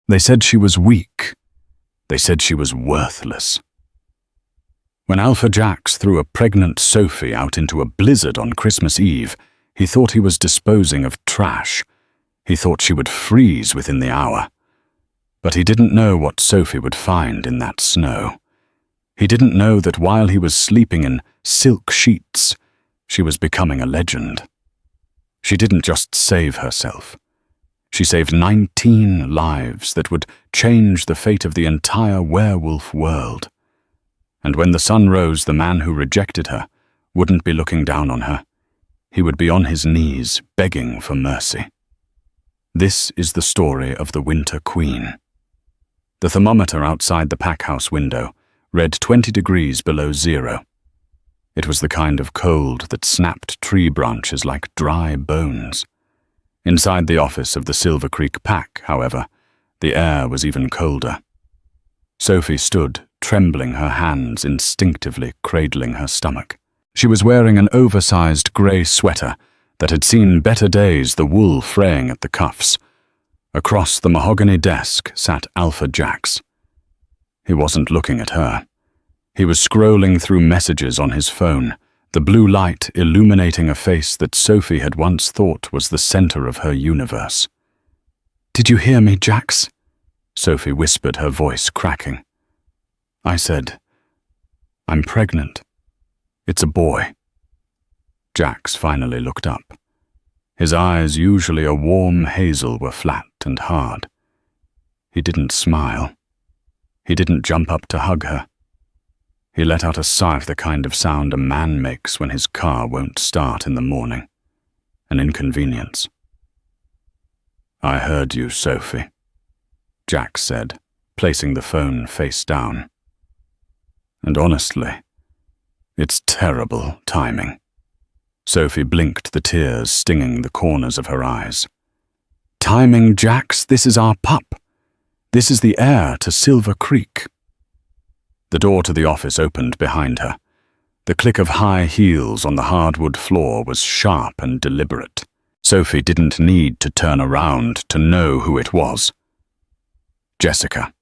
They said she was weak. They said she was worthless. When Alpha Jax threw a pregnant Sophie out into a blizzard on Christmas Eve, he thought he was disposing of trash. He thought she would freeze within the hour. But he didn't know what Sophie would find in that snow. He didn't know that while he was sleeping in silk sheets, she was becoming a legend. She didn't just save herself. She saved 19 lives that would change the fate of the entire werewolf world. And when the sun rose, the man who rejected her wouldn't be looking down on her. He would be on his knees, begging for mercy. This is the story of the Winter Queen. The thermometer outside the packhouse window read 20 degrees below zero. It was the kind of cold that snapped tree branches like dry bones. Inside the office of the Silver Creek Pack, however, the air was even colder. Sophie stood, trembling, her hands instinctively cradling her stomach. She was wearing an oversized grey sweater that had seen better days, the wool fraying at the cuffs. Across the mahogany desk sat Alpha Jax. He wasn't looking at her. He was scrolling through messages on his phone, the blue light illuminating a face that Sophie had once thought was the center of her universe. "Did you hear me, Jax?" Sophie whispered, her voice cracking. I said, "I'm pregnant. It's a boy." Jax finally looked up. His eyes, usually a warm hazel, were flat and hard. He didn't smile. He didn't jump up to hug her. He let out a sigh of the kind of sound a man makes when his car won't start in the morning. An inconvenience. "I heard you, Sophie," Jax said, placing the phone face down. "And honestly, it's terrible timing." Sophie blinked, the tears stinging the corners of her eyes. "Timing, Jax, this is our pup. This is the heir to Silver Creek." The door to the office opened behind her. The click of high heels on the hardwood floor was sharp and deliberate. Sophie didn't need to turn around to know who it was. Jessica,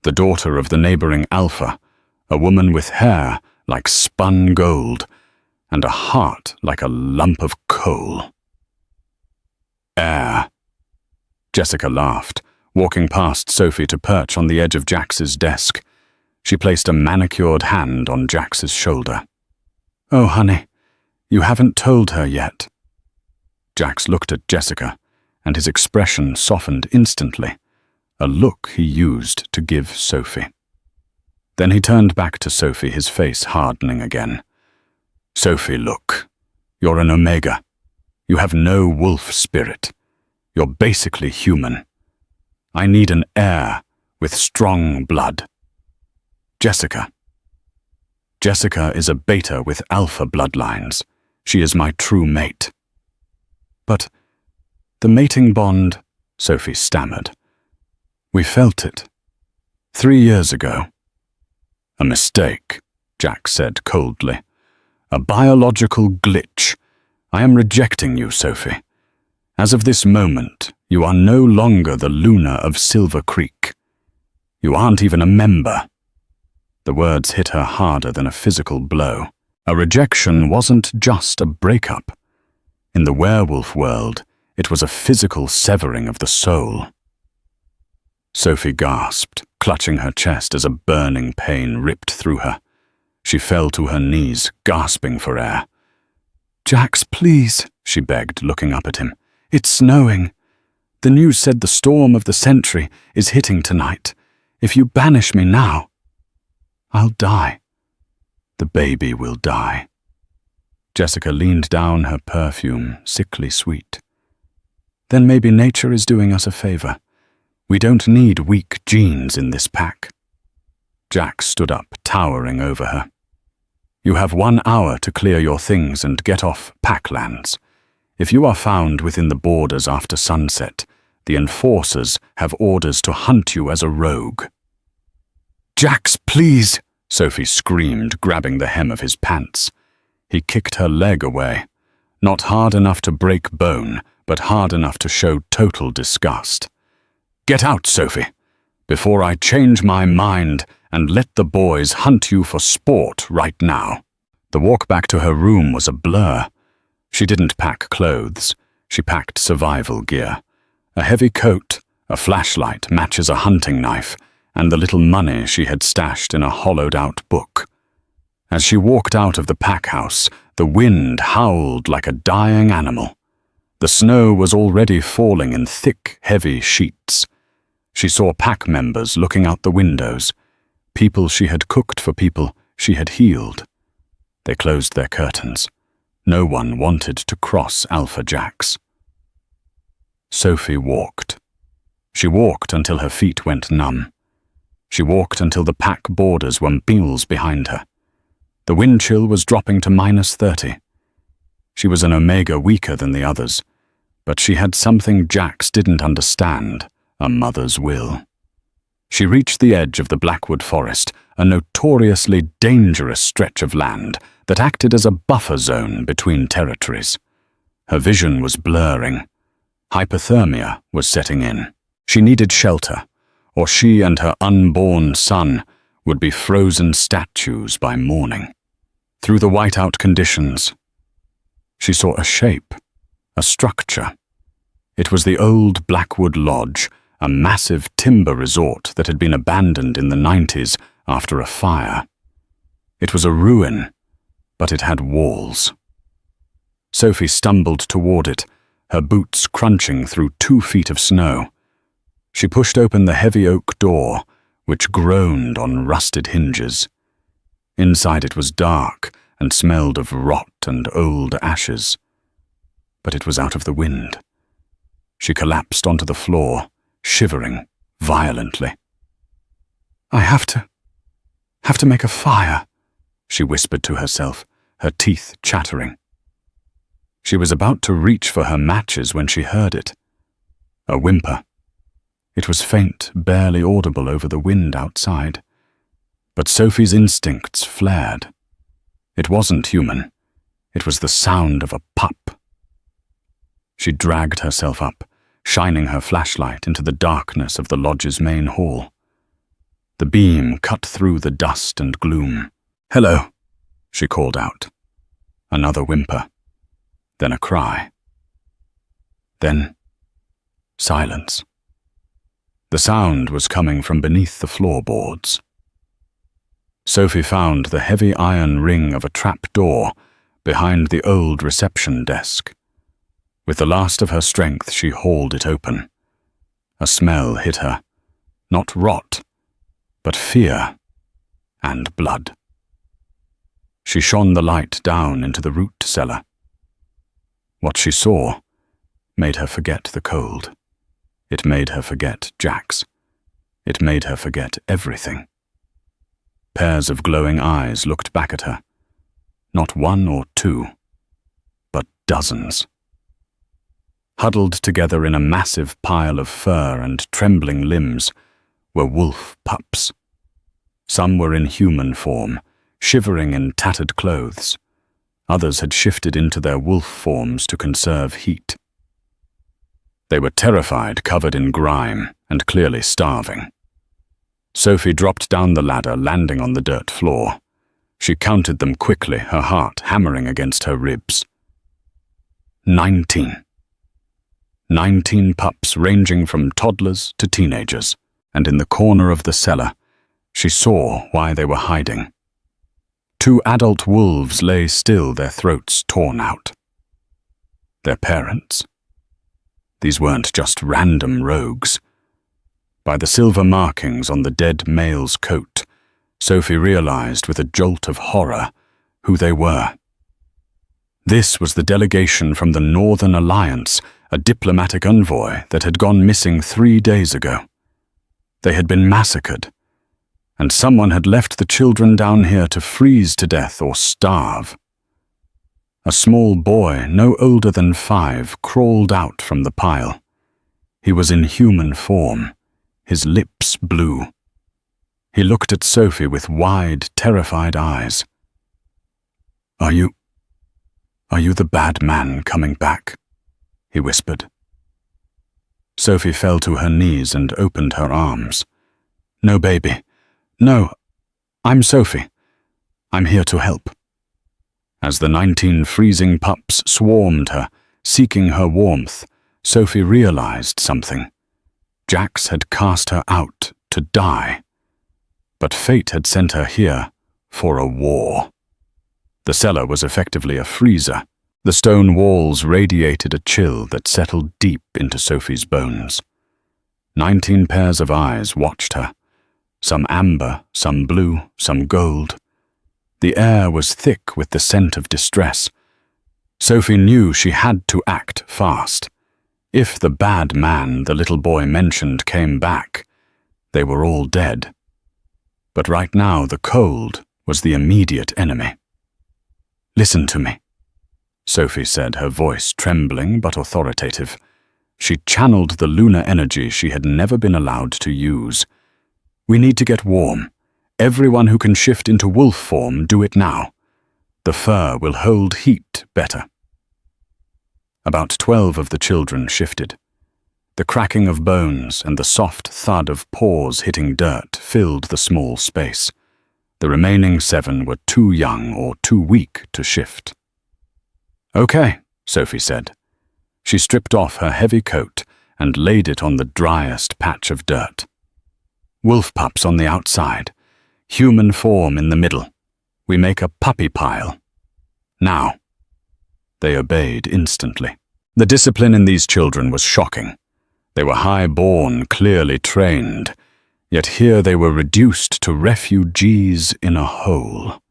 the daughter of the neighboring Alpha, a woman with hair like spun gold and a heart like a lump of coal. "Heir." Jessica laughed, walking past Sophie to perch on the edge of Jax's desk. She placed a manicured hand on Jax's shoulder. "Oh, honey, you haven't told her yet." Jax looked at Jessica, and his expression softened instantly, a look he used to give Sophie. Then he turned back to Sophie, his face hardening again. "Sophie, look. You're an Omega. You have no wolf spirit. You're basically human. I need an heir with strong blood. Jessica. Jessica is a beta with alpha bloodlines. She is my true mate." "But the mating bond," Sophie stammered. "We felt it 3 years ago." "A mistake," Jax said coldly. "A biological glitch. I am rejecting you, Sophie. As of this moment, you are no longer the Luna of Silver Creek. You aren't even a member." The words hit her harder than a physical blow. A rejection wasn't just a breakup. In the werewolf world, it was a physical severing of the soul. Sophie gasped, clutching her chest as a burning pain ripped through her. She fell to her knees, gasping for air. "Jax, please," she begged, looking up at him. "It's snowing. The news said the storm of the century is hitting tonight. If you banish me now, I'll die. The baby will die." Jessica leaned down, her perfume sickly sweet. "Then maybe nature is doing us a favor. We don't need weak genes in this pack." Jax stood up, towering over her. "You have 1 hour to clear your things and get off Packlands. If you are found within the borders after sunset, the enforcers have orders to hunt you as a rogue." "Jax, please!" Sophie screamed, grabbing the hem of his pants. He kicked her leg away, not hard enough to break bone, but hard enough to show total disgust. Get out, Sophie, before I change my mind and let the boys hunt you for sport right now." The walk back to her room was a blur. She didn't pack clothes. She packed survival gear. A heavy coat, a flashlight, matches a hunting knife, and the little money she had stashed in a hollowed-out book. As she walked out of the pack house, the wind howled like a dying animal. The snow was already falling in thick, heavy sheets. She saw pack members looking out the windows, people she had cooked for people she had healed. They closed their curtains. No one wanted to cross Alpha Jack's. Sophie walked. She walked until her feet went numb. She walked until the pack borders were miles behind her. The wind chill was dropping to -30. She was an omega weaker than the others, but she had something Jax didn't understand, a mother's will. She reached the edge of the Blackwood Forest, a notoriously dangerous stretch of land that acted as a buffer zone between territories. Her vision was blurring. Hypothermia was setting in. She needed shelter, or she and her unborn son would be frozen statues by morning. Through the whiteout conditions, she saw a shape, a structure. It was the old Blackwood Lodge, a massive timber resort that had been abandoned in the 90s after a fire. It was a ruin, but it had walls. Sophie stumbled toward it, her boots crunching through 2 feet of snow. She pushed open the heavy oak door, which groaned on rusted hinges. Inside it was dark and smelled of rot and old ashes. But it was out of the wind. She collapsed onto the floor, shivering violently. "I have to make a fire," she whispered to herself, her teeth chattering. She was about to reach for her matches when she heard it. A whimper. It was faint, barely audible over the wind outside. But Sophie's instincts flared. It wasn't human. It was the sound of a pup. She dragged herself up, shining her flashlight into the darkness of the lodge's main hall. The beam cut through the dust and gloom. "Hello," she called out. Another whimper. Then a cry. Then silence. The sound was coming from beneath the floorboards. Sophie found the heavy iron ring of a trap door behind the old reception desk. With the last of her strength, she hauled it open. A smell hit her. Not rot, but fear and blood. She shone the light down into the root cellar. What she saw made her forget the cold. It made her forget Jax. It made her forget everything. Pairs of glowing eyes looked back at her. Not 1 or 2, but dozens. Huddled together in a massive pile of fur and trembling limbs were wolf pups. Some were in human form, shivering in tattered clothes. Others had shifted into their wolf forms to conserve heat. They were terrified, covered in grime, and clearly starving. Sophie dropped down the ladder, landing on the dirt floor. She counted them quickly, her heart hammering against her ribs. 19. 19 pups ranging from toddlers to teenagers, and in the corner of the cellar, she saw why they were hiding. 2 adult wolves lay still, their throats torn out. Their parents. These weren't just random rogues. By the silver markings on the dead male's coat, Sophie realized with a jolt of horror who they were. This was the delegation from the Northern Alliance, a diplomatic envoy that had gone missing 3 days ago. They had been massacred, and someone had left the children down here to freeze to death or starve. A small boy, no older than 5, crawled out from the pile. He was in human form, his lips blue. He looked at Sophie with wide, terrified eyes. Are you the bad man coming back?" he whispered. Sophie fell to her knees and opened her arms. "No, baby. No. I'm Sophie. I'm here to help." As the 19 freezing pups swarmed her, seeking her warmth, Sophie realized something. Jax had cast her out to die. But fate had sent her here for a war. The cellar was effectively a freezer. The stone walls radiated a chill that settled deep into Sophie's bones. 19 pairs of eyes watched her. Some amber, some blue, some gold. The air was thick with the scent of distress. Sophie knew she had to act fast. If the bad man the little boy mentioned came back, they were all dead. But right now the cold was the immediate enemy. "Listen to me," Sophie said, her voice trembling but authoritative. She channeled the lunar energy she had never been allowed to use. "We need to get warm. Everyone who can shift into wolf form, do it now. The fur will hold heat better." About 12 of the children shifted. The cracking of bones and the soft thud of paws hitting dirt filled the small space. The remaining 7 were too young or too weak to shift. "Okay," Sophie said. She stripped off her heavy coat and laid it on the driest patch of dirt. "Wolf pups on the outside, human form in the middle. We make a puppy pile. Now." They obeyed instantly. The discipline in these children was shocking. They were high-born, clearly trained, yet here they were reduced to refugees in a hole.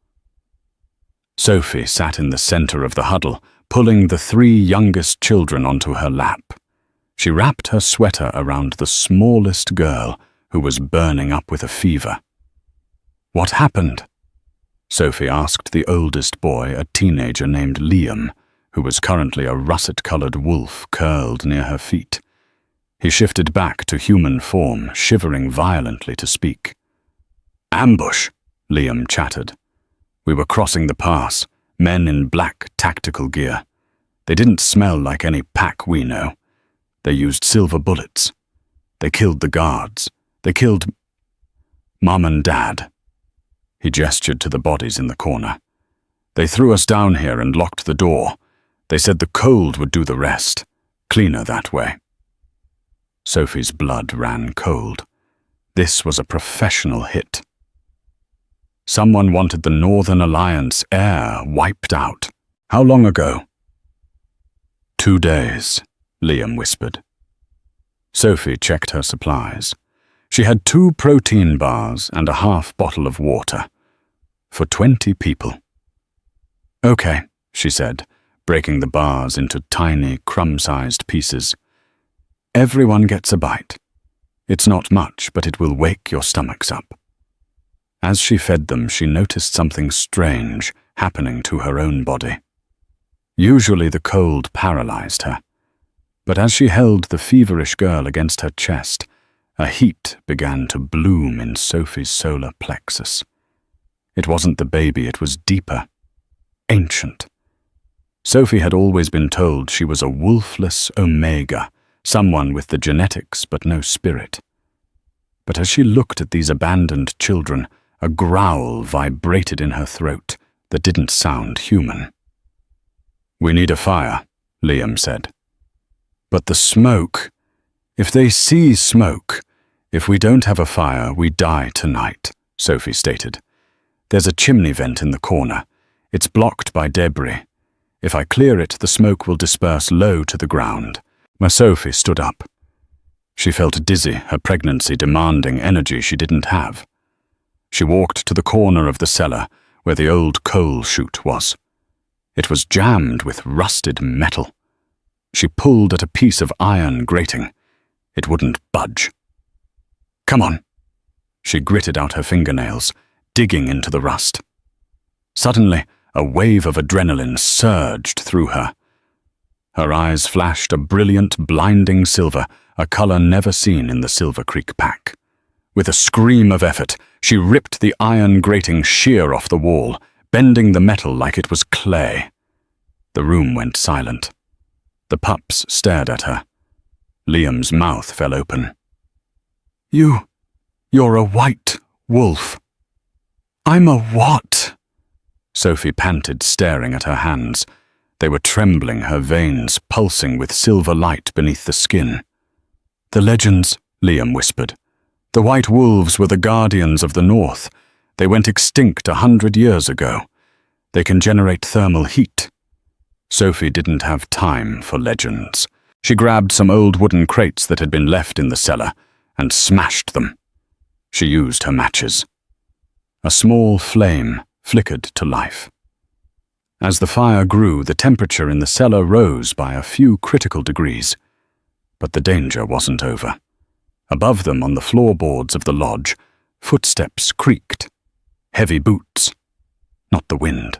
Sophie sat in the center of the huddle, pulling the 3 youngest children onto her lap. She wrapped her sweater around the smallest girl, who was burning up with a fever. "What happened?" Sophie asked the oldest boy, a teenager named Liam, who was currently a russet-colored wolf curled near her feet. He shifted back to human form, shivering violently to speak. "Ambush," Liam chattered. "We were crossing the pass, men in black tactical gear. They didn't smell like any pack we know. They used silver bullets. They killed the guards. They killed Mom and Dad." He gestured to the bodies in the corner. "They threw us down here and locked the door. They said the cold would do the rest. Cleaner that way." Sophie's blood ran cold. This was a professional hit. Someone wanted the Northern Alliance air wiped out. "How long ago?" 2 days, Liam whispered. Sophie checked her supplies. She had 2 protein bars and a half bottle of water. For 20 people. "Okay," she said, breaking the bars into tiny, crumb-sized pieces. "Everyone gets a bite. It's not much, but it will wake your stomachs up." As she fed them, she noticed something strange happening to her own body. Usually the cold paralyzed her, but as she held the feverish girl against her chest, a heat began to bloom in Sophie's solar plexus. It wasn't the baby, it was deeper, ancient. Sophie had always been told she was a wolfless omega, someone with the genetics but no spirit. But as she looked at these abandoned children, a growl vibrated in her throat that didn't sound human. "We need a fire," Liam said. "But the smoke, if they see smoke, if we don't have a fire, we die tonight," Sophie stated. "There's a chimney vent in the corner. It's blocked by debris. If I clear it, the smoke will disperse low to the ground." Sophie stood up. She felt dizzy, her pregnancy demanding energy she didn't have. She walked to the corner of the cellar where the old coal chute was. It was jammed with rusted metal. She pulled at a piece of iron grating. It wouldn't budge. "Come on." She gritted out her fingernails, digging into the rust. Suddenly, a wave of adrenaline surged through her. Her eyes flashed a brilliant, blinding silver, a color never seen in the Silver Creek pack. With a scream of effort, she ripped the iron grating sheer off the wall, bending the metal like it was clay. The room went silent. The pups stared at her. Liam's mouth fell open. You're a white wolf." "I'm a what?" Sophie panted, staring at her hands. They were trembling, her veins pulsing with silver light beneath the skin. "The legends," Liam whispered. "The white wolves were the guardians of the north. They went extinct 100 years ago. They can generate thermal heat." Sophie didn't have time for legends. She grabbed some old wooden crates that had been left in the cellar and smashed them. She used her matches. A small flame flickered to life. As the fire grew, the temperature in the cellar rose by a few critical degrees. But the danger wasn't over. Above them, on the floorboards of the lodge, footsteps creaked. Heavy boots, not the wind.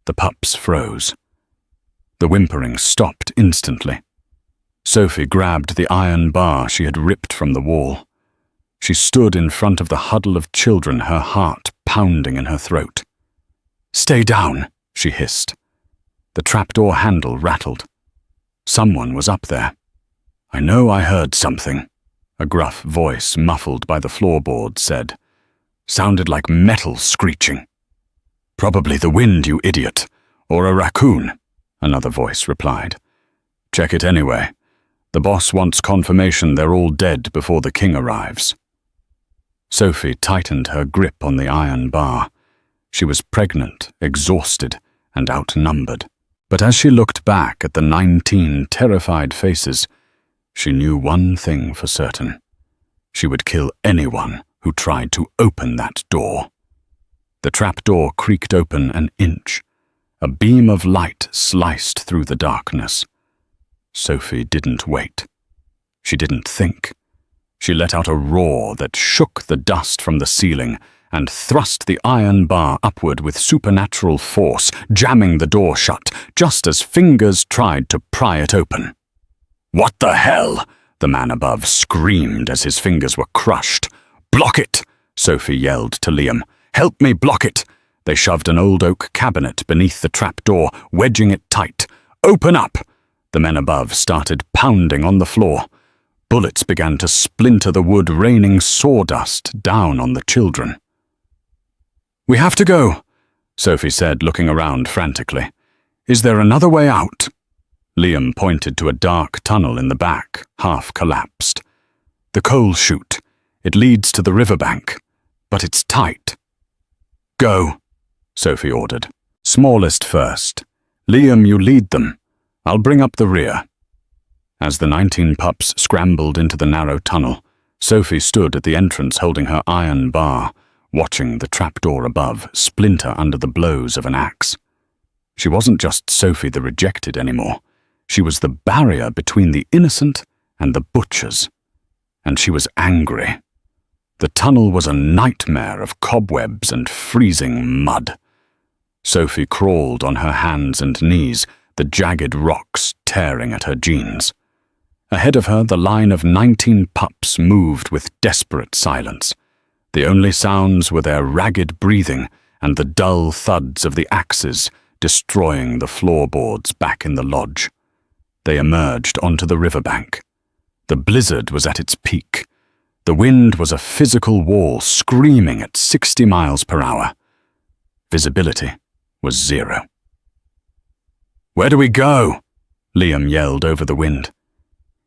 The pups froze. The whimpering stopped instantly. Sophie grabbed the iron bar she had ripped from the wall. She stood in front of the huddle of children, her heart pounding in her throat. "Stay down," she hissed. The trapdoor handle rattled. Someone was up there. "I know I heard something," a gruff voice muffled by the floorboard said. "Sounded like metal screeching." "Probably the wind, you idiot. Or a raccoon," another voice replied. "Check it anyway. The boss wants confirmation they're all dead before the king arrives." Sophie tightened her grip on the iron bar. She was pregnant, exhausted, and outnumbered. But as she looked back at the 19 terrified faces, she knew one thing for certain. She would kill anyone who tried to open that door. The trapdoor creaked open an inch. A beam of light sliced through the darkness. Sophie didn't wait. She didn't think. She let out a roar that shook the dust from the ceiling and thrust the iron bar upward with supernatural force, jamming the door shut, just as fingers tried to pry it open. "What the hell?" the man above screamed as his fingers were crushed. "Block it!" Sophie yelled to Liam. "Help me block it!" They shoved an old oak cabinet beneath the trapdoor, wedging it tight. "Open up!" The men above started pounding on the floor. Bullets began to splinter the wood, raining sawdust down on the children. "We have to go," Sophie said, looking around frantically. "Is there another way out?" Liam pointed to a dark tunnel in the back, half collapsed. "The coal chute. It leads to the riverbank, but it's tight." "Go," Sophie ordered. "Smallest first. Liam, you lead them. I'll bring up the rear." As the 19 pups scrambled into the narrow tunnel, Sophie stood at the entrance holding her iron bar, watching the trapdoor above splinter under the blows of an axe. She wasn't just Sophie the rejected anymore. She was the barrier between the innocent and the butchers. And she was angry. The tunnel was a nightmare of cobwebs and freezing mud. Sophie crawled on her hands and knees, the jagged rocks tearing at her jeans. Ahead of her, the line of 19 pups moved with desperate silence. The only sounds were their ragged breathing and the dull thuds of the axes destroying the floorboards back in the lodge. They emerged onto the riverbank. The blizzard was at its peak. The wind was a physical wall screaming at 60 miles per hour. Visibility was 0. "Where do we go?" Liam yelled over the wind.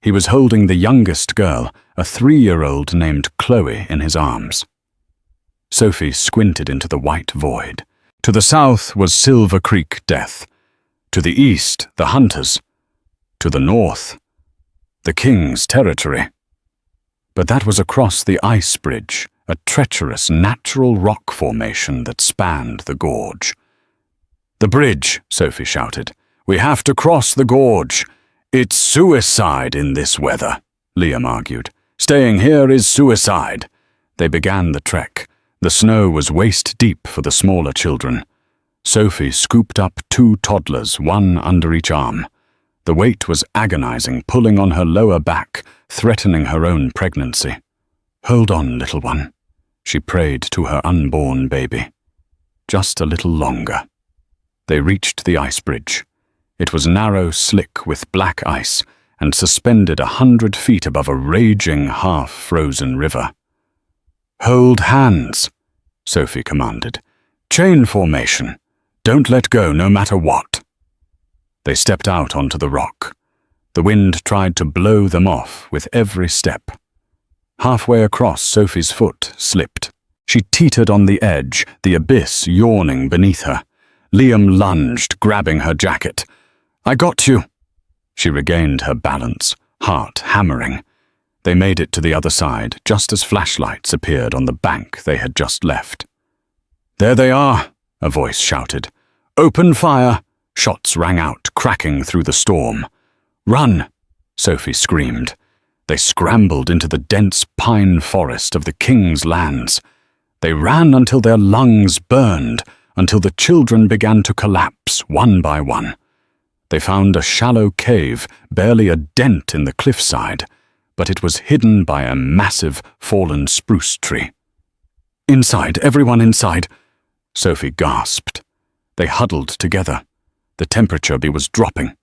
He was holding the youngest girl, a 3-year-old named Chloe, in his arms. Sophie squinted into the white void. To the south was Silver Creek Death. To the east, the Hunters. To the north, the King's territory. But that was across the ice bridge, a treacherous natural rock formation that spanned the gorge. "The bridge," Sophie shouted. "We have to cross the gorge. It's suicide in this weather," Liam argued. "Staying here is suicide." They began the trek. The snow was waist-deep for the smaller children. Sophie scooped up 2 toddlers, one under each arm. The weight was agonizing, pulling on her lower back, threatening her own pregnancy. "Hold on, little one," she prayed to her unborn baby. "Just a little longer." They reached the ice bridge. It was narrow, slick with black ice, and suspended 100 feet above a raging, half-frozen river. "Hold hands," Sophie commanded. "Chain formation. Don't let go no matter what." They stepped out onto the rock. The wind tried to blow them off with every step. Halfway across, Sophie's foot slipped. She teetered on the edge, the abyss yawning beneath her. Liam lunged, grabbing her jacket. "I got you." She regained her balance, heart hammering. They made it to the other side, just as flashlights appeared on the bank they had just left. "There they are," a voice shouted. "Open fire!" Shots rang out, cracking through the storm. "Run!" Sophie screamed. They scrambled into the dense pine forest of the king's lands. They ran until their lungs burned, until the children began to collapse one by one. They found a shallow cave, barely a dent in the cliffside, but it was hidden by a massive fallen spruce tree. "Inside, everyone inside!" Sophie gasped. They huddled together. The temperature was dropping.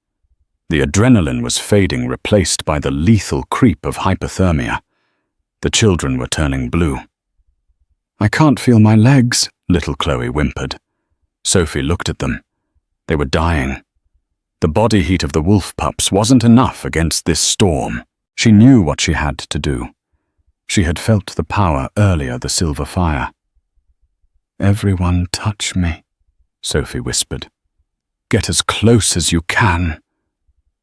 The adrenaline was fading, replaced by the lethal creep of hypothermia. The children were turning blue. "I can't feel my legs," little Chloe whimpered. Sophie looked at them. They were dying. The body heat of the wolf pups wasn't enough against this storm. She knew what she had to do. She had felt the power earlier, the silver fire. "Everyone touch me," Sophie whispered. "Get as close as you can."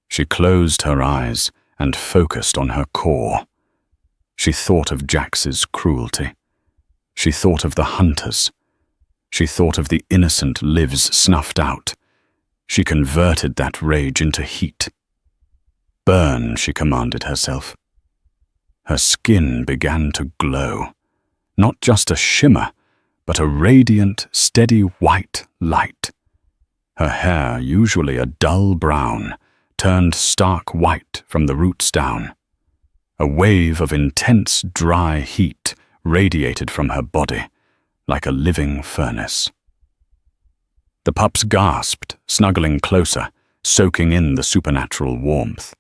She closed her eyes and focused on her core. She thought of Jax's cruelty. She thought of the hunters. She thought of the innocent lives snuffed out. She converted that rage into heat. "Burn," she commanded herself. Her skin began to glow. Not just a shimmer, but a radiant, steady white light. Her hair, usually a dull brown, turned stark white from the roots down. A wave of intense, dry heat radiated from her body, like a living furnace. The pups gasped, snuggling closer, soaking in the supernatural warmth.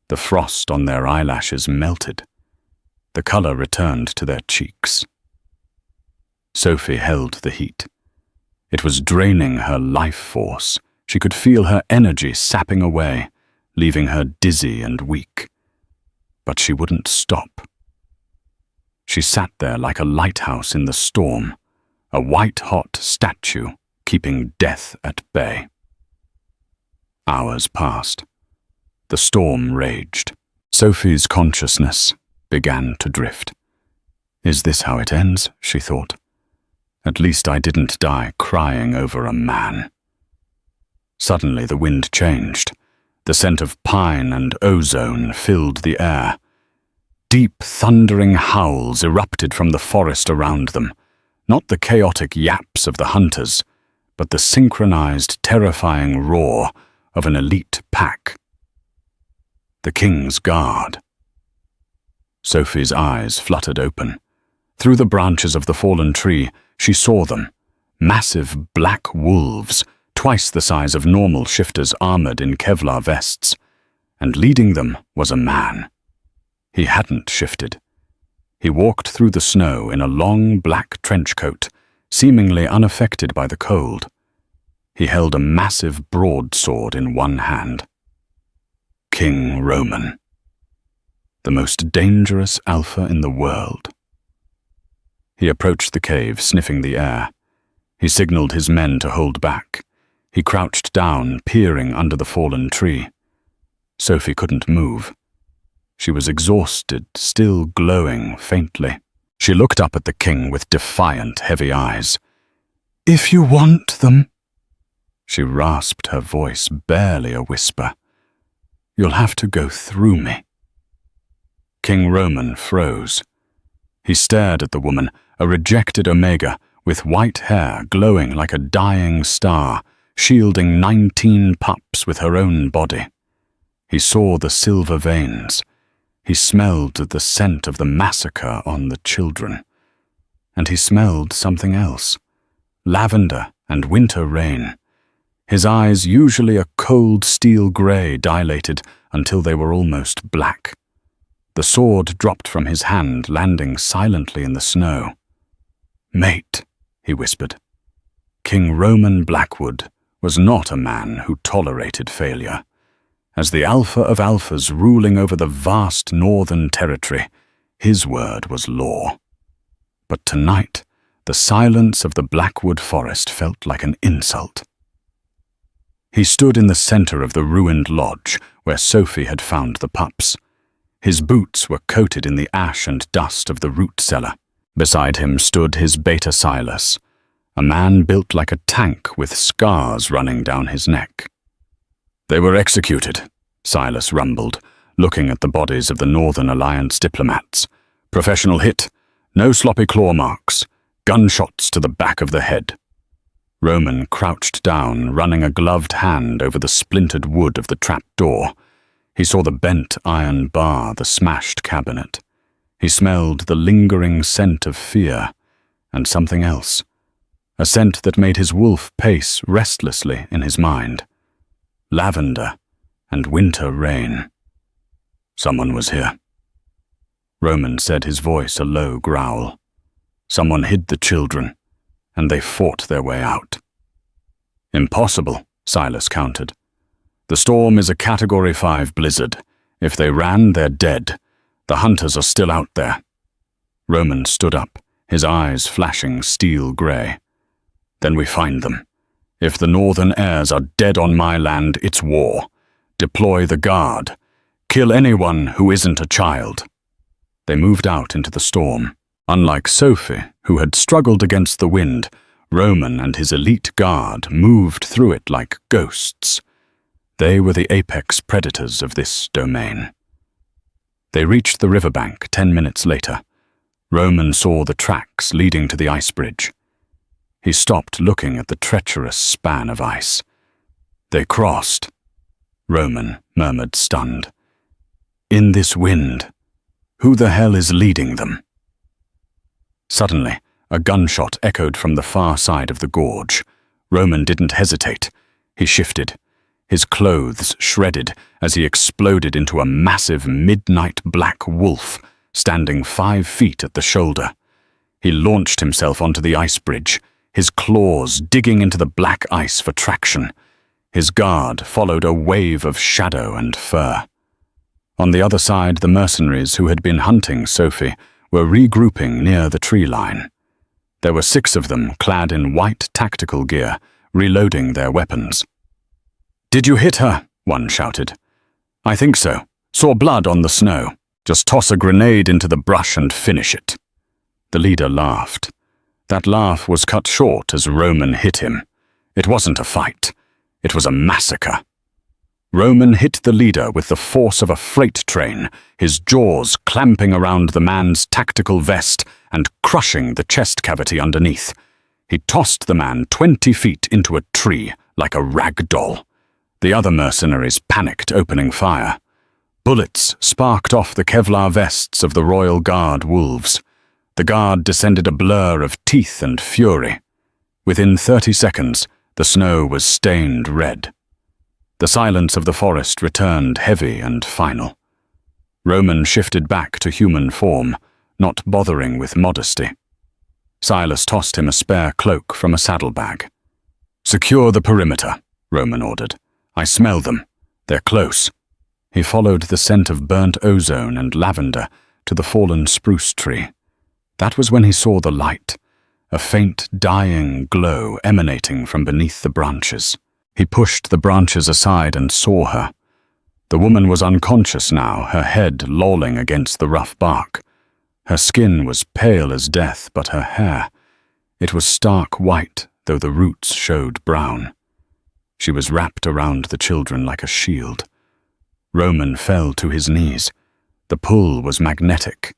The frost on their eyelashes melted. The color returned to their cheeks. Sophie held the heat. It was draining her life force. She could feel her energy sapping away, leaving her dizzy and weak. But she wouldn't stop. She sat there like a lighthouse in the storm, a white-hot statue keeping death at bay. Hours passed. The storm raged. Sophie's consciousness began to drift. "Is this how it ends?" she thought. "At least I didn't die crying over a man." Suddenly the wind changed. The scent of pine and ozone filled the air. Deep, thundering howls erupted from the forest around them, not the chaotic yaps of the hunters, but the synchronized, terrifying roar of an elite pack. The King's Guard. Sophie's eyes fluttered open. Through the branches of the fallen tree, she saw them, massive black wolves, twice the size of normal shifters armored in Kevlar vests, and leading them was a man. He hadn't shifted. He walked through the snow in a long black trench coat, seemingly unaffected by the cold. He held a massive broadsword in one hand. King Roman. The most dangerous alpha in the world. He approached the cave, sniffing the air. He signaled his men to hold back. He crouched down, peering under the fallen tree. Sophie couldn't move. She was exhausted, still glowing faintly. She looked up at the king with defiant, heavy eyes. "If you want them," she rasped, her voice barely a whisper, "you'll have to go through me." King Roman froze. He stared at the woman, a rejected Omega, with white hair glowing like a dying star, shielding 19 pups with her own body. He saw the silver veins. He smelled the scent of the massacre on the children. And he smelled something else. Lavender and winter rain. His eyes, usually a cold steel grey, dilated until they were almost black. The sword dropped from his hand, landing silently in the snow. "Mate," he whispered. King Roman Blackwood was not a man who tolerated failure. As the alpha of alphas ruling over the vast northern territory, his word was law. But tonight, the silence of the Blackwood forest felt like an insult. He stood in the center of the ruined lodge where Sophie had found the pups. His boots were coated in the ash and dust of the root cellar. Beside him stood his beta Silas, a man built like a tank with scars running down his neck. "They were executed," Silas rumbled, looking at the bodies of the Northern Alliance diplomats. "Professional hit, no sloppy claw marks, gunshots to the back of the head." Roman crouched down, running a gloved hand over the splintered wood of the trapdoor. He saw the bent iron bar, the smashed cabinet. He smelled the lingering scent of fear, and something else. A scent that made his wolf pace restlessly in his mind. Lavender and winter rain. Someone was here. Roman said, his voice a low growl. Someone hid the children, and they fought their way out. "Impossible," Silas countered. "The storm is a Category 5 blizzard. If they ran, they're dead. The hunters are still out there." Roman stood up, his eyes flashing steel grey. "Then we find them. If the northern heirs are dead on my land, it's war. Deploy the guard. Kill anyone who isn't a child." They moved out into the storm. Unlike Sophie, who had struggled against the wind, Roman and his elite guard moved through it like ghosts. They were the apex predators of this domain. They reached the riverbank 10 minutes later. Roman saw the tracks leading to the ice bridge. He stopped looking at the treacherous span of ice. "They crossed," Roman murmured, stunned. "In this wind. Who the hell is leading them?" Suddenly, a gunshot echoed from the far side of the gorge. Roman didn't hesitate. He shifted, his clothes shredded as he exploded into a massive midnight black wolf, standing 5 feet at the shoulder. He launched himself onto the ice bridge, his claws digging into the black ice for traction. His guard followed a wave of shadow and fur. On the other side, the mercenaries who had been hunting Sophie were regrouping near the tree line. There were 6 of them, clad in white tactical gear, reloading their weapons. "Did you hit her?" one shouted. "I think so. Saw blood on the snow. Just toss a grenade into the brush and finish it." The leader laughed. That laugh was cut short as Roman hit him. It wasn't a fight. It was a massacre. Roman hit the leader with the force of a freight train, his jaws clamping around the man's tactical vest and crushing the chest cavity underneath. He tossed the man 20 feet into a tree like a rag doll. The other mercenaries panicked, opening fire. Bullets sparked off the Kevlar vests of the Royal Guard wolves. The guard descended a blur of teeth and fury. Within 30 seconds, the snow was stained red. The silence of the forest returned heavy and final. Roman shifted back to human form, not bothering with modesty. Silas tossed him a spare cloak from a saddlebag. "Secure the perimeter," Roman ordered. "I smell them. They're close." He followed the scent of burnt ozone and lavender to the fallen spruce tree. That was when he saw the light, a faint, dying glow emanating from beneath the branches. He pushed the branches aside and saw her. The woman was unconscious now, her head lolling against the rough bark. Her skin was pale as death, but her hair, it was stark white, though the roots showed brown. She was wrapped around the children like a shield. Roman fell to his knees. The pull was magnetic,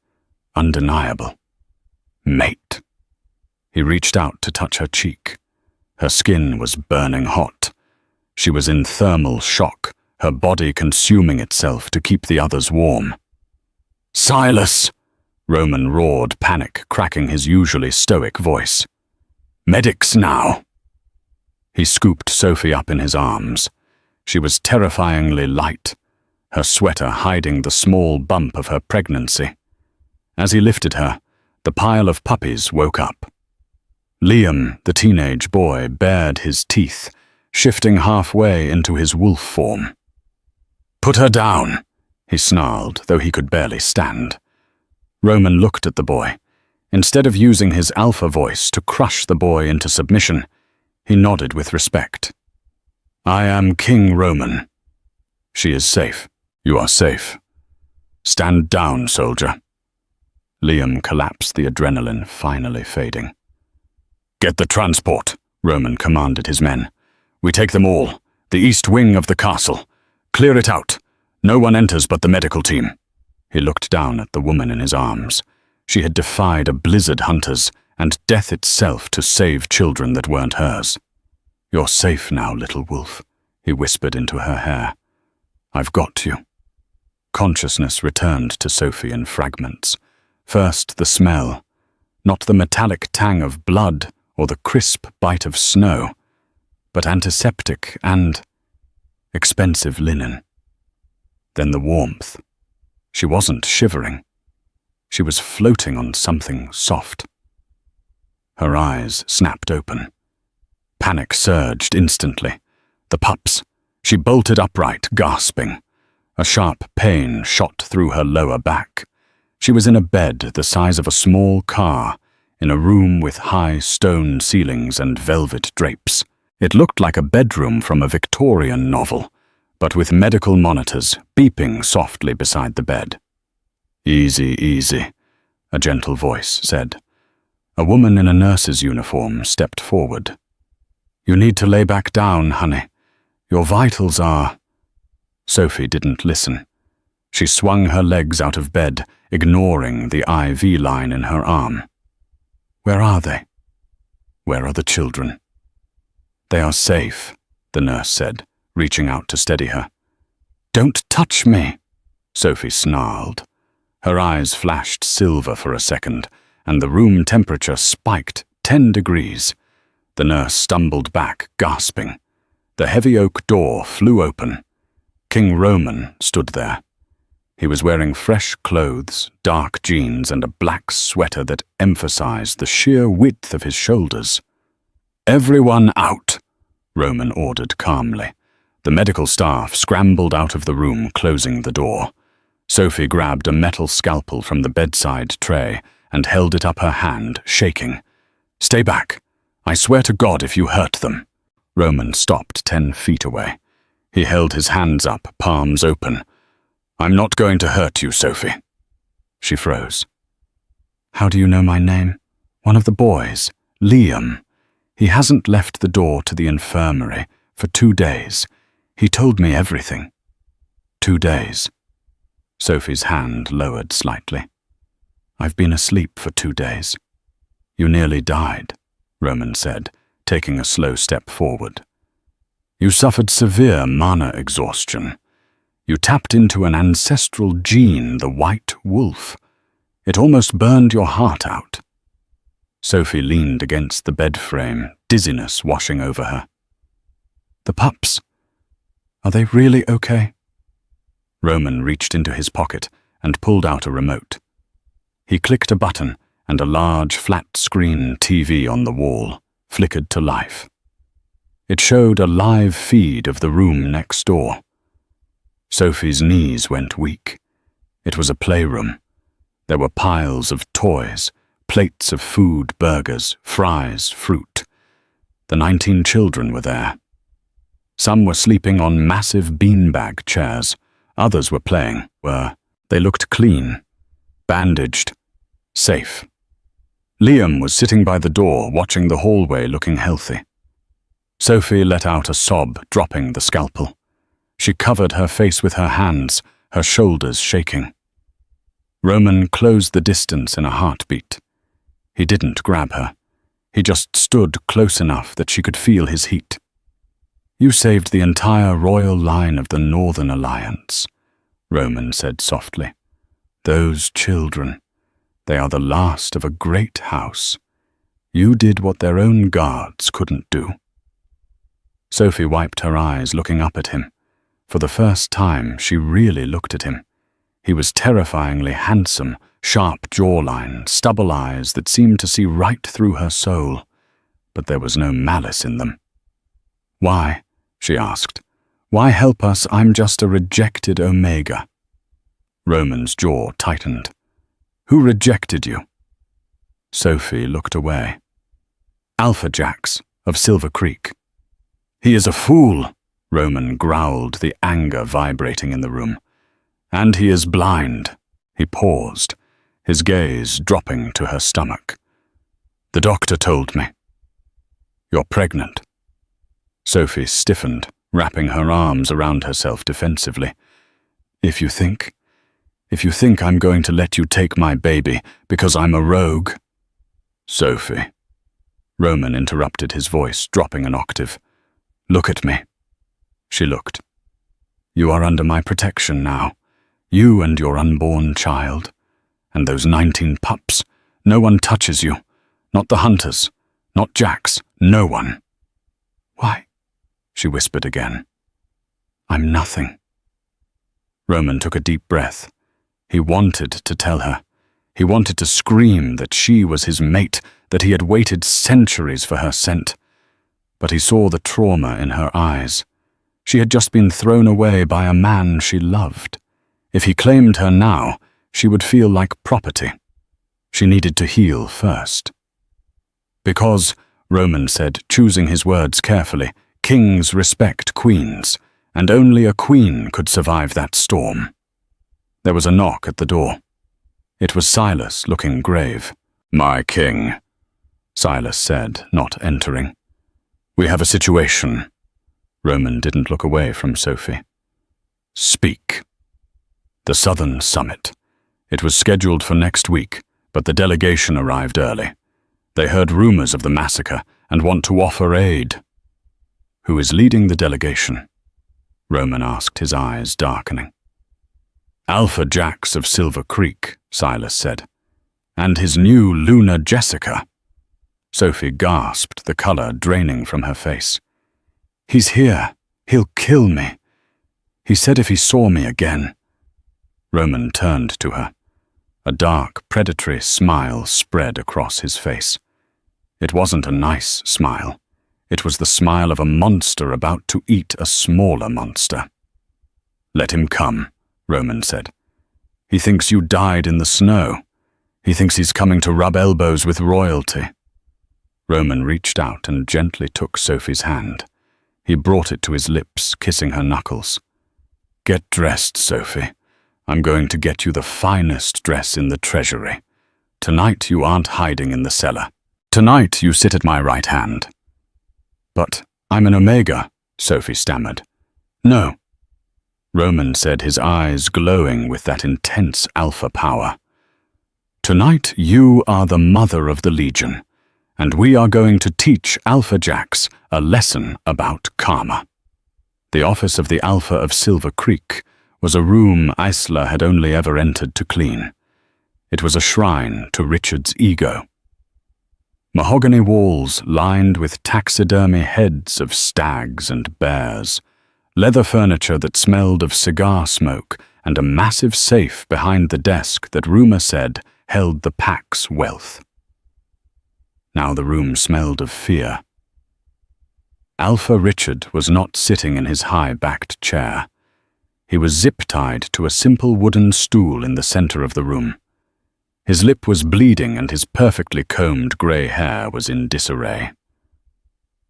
undeniable. Mate. He reached out to touch her cheek. Her skin was burning hot. She was in thermal shock, her body consuming itself to keep the others warm. "Silas!" Roman roared, panic cracking his usually stoic voice. "Medics now!" He scooped Sophie up in his arms. She was terrifyingly light, her sweater hiding the small bump of her pregnancy. As he lifted her, the pile of puppies woke up. Liam, the teenage boy, bared his teeth, shifting halfway into his wolf form. "Put her down," he snarled, though he could barely stand. Roman looked at the boy. Instead of using his alpha voice to crush the boy into submission, he nodded with respect. "I am King Roman. She is safe. You are safe. Stand down, soldier." Liam collapsed, the adrenaline finally fading. "Get the transport," Roman commanded his men. "We take them all, the east wing of the castle. Clear it out. No one enters but the medical team." He looked down at the woman in his arms. She had defied a blizzard hunters and death itself to save children that weren't hers. "You're safe now, little wolf," he whispered into her hair. "I've got you." Consciousness returned to Sophie in fragments. First the smell, not the metallic tang of blood or the crisp bite of snow, but antiseptic and expensive linen. Then the warmth. She wasn't shivering. She was floating on something soft. Her eyes snapped open. Panic surged instantly. The pups. She bolted upright, gasping. A sharp pain shot through her lower back. She was in a bed the size of a small car, in a room with high stone ceilings and velvet drapes. It looked like a bedroom from a Victorian novel, but with medical monitors beeping softly beside the bed. "Easy, easy," a gentle voice said. A woman in a nurse's uniform stepped forward. "You need to lay back down, honey. Your vitals are—" Sophie didn't listen. She swung her legs out of bed, ignoring the IV line in her arm. "Where are they? Where are the children?" "They are safe," the nurse said, reaching out to steady her. "Don't touch me," Sophie snarled. Her eyes flashed silver for a second, and the room temperature spiked 10 degrees. The nurse stumbled back, gasping. The heavy oak door flew open. King Roman stood there. He was wearing fresh clothes, dark jeans, and a black sweater that emphasized the sheer width of his shoulders. "Everyone out," Roman ordered calmly. The medical staff scrambled out of the room, closing the door. Sophie grabbed a metal scalpel from the bedside tray and held it up her hand, shaking. "Stay back. I swear to God if you hurt them." Roman stopped 10 feet away. He held his hands up, palms open. "I'm not going to hurt you, Sophie." She froze. "How do you know my name?" "One of the boys, Liam. He hasn't left the door to the infirmary for 2 days. He told me everything." 2 days. Sophie's hand lowered slightly. "I've been asleep for 2 days." "You nearly died," Roman said, taking a slow step forward. "You suffered severe mana exhaustion. You tapped into an ancestral gene, the white wolf. It almost burned your heart out." Sophie leaned against the bed frame, dizziness washing over her. "The pups, are they really okay?" Roman reached into his pocket and pulled out a remote. He clicked a button, and a large flat-screen TV on the wall flickered to life. It showed a live feed of the room next door. Sophie's knees went weak. It was a playroom. There were piles of toys, plates of food, burgers, fries, fruit. The 19 children were there. Some were sleeping on massive beanbag chairs. Others were playing. They looked clean, bandaged, safe. Liam was sitting by the door, watching the hallway, looking healthy. Sophie let out a sob, dropping the scalpel. She covered her face with her hands, her shoulders shaking. Roman closed the distance in a heartbeat. He didn't grab her. He just stood close enough that she could feel his heat. "You saved the entire royal line of the Northern Alliance," Roman said softly. "Those children, they are the last of a great house. You did what their own guards couldn't do." Sophie wiped her eyes, looking up at him. For the first time, she really looked at him. He was terrifyingly handsome, sharp jawline, stubble eyes that seemed to see right through her soul. But there was no malice in them. "Why?" she asked. "Why help us? I'm just a rejected Omega." Roman's jaw tightened. "Who rejected you?" Sophie looked away. "Alpha Jax, of Silver Creek." "He is a fool," Roman growled, the anger vibrating in the room. "And he is blind." He paused, his gaze dropping to her stomach. "The doctor told me." "You're pregnant." Sophie stiffened, wrapping her arms around herself defensively. If you think I'm going to let you take my baby because I'm a rogue—" "Sophie." Roman interrupted, his voice dropping an octave. "Look at me." She looked. "You are under my protection now. You and your unborn child. And those 19 pups. No one touches you. Not the hunters. Not Jax. No one." "Why?" she whispered again. "I'm nothing." Roman took a deep breath. He wanted to tell her. He wanted to scream that she was his mate, that he had waited centuries for her scent. But he saw the trauma in her eyes. She had just been thrown away by a man she loved. If he claimed her now, she would feel like property. She needed to heal first. "Because," Roman said, choosing his words carefully, "kings respect queens, and only a queen could survive that storm." There was a knock at the door. It was Silas, looking grave. "My king," Silas said, not entering. "We have a situation." Roman didn't look away from Sophie. "Speak." "The Southern Summit. It was scheduled for next week, but the delegation arrived early. They heard rumors of the massacre and want to offer aid." "Who is leading the delegation?" Roman asked, his eyes darkening. "Alpha Jax of Silver Creek," Silas said. "And his new Luna Jessica." Sophie gasped, the color draining from her face. "He's here. He'll kill me. He said if he saw me again." Roman turned to her. A dark, predatory smile spread across his face. It wasn't a nice smile. It was the smile of a monster about to eat a smaller monster. "Let him come," Roman said. "He thinks you died in the snow. He thinks he's coming to rub elbows with royalty." Roman reached out and gently took Sophie's hand. He brought it to his lips, kissing her knuckles. "Get dressed, Sophie. I'm going to get you the finest dress in the treasury. Tonight you aren't hiding in the cellar. Tonight you sit at my right hand." "But I'm an Omega," Sophie stammered. "No." Roman said, his eyes glowing with that intense alpha power. "Tonight you are the mother of the Legion, and we are going to teach Alpha Jax a lesson about karma." The office of the Alpha of Silver Creek was a room Isla had only ever entered to clean. It was a shrine to Richard's ego. Mahogany walls lined with taxidermy heads of stags and bears, leather furniture that smelled of cigar smoke, and a massive safe behind the desk that rumor said held the pack's wealth. Now the room smelled of fear. Alpha Richard was not sitting in his high-backed chair. He was zip-tied to a simple wooden stool in the center of the room. His lip was bleeding and his perfectly combed grey hair was in disarray.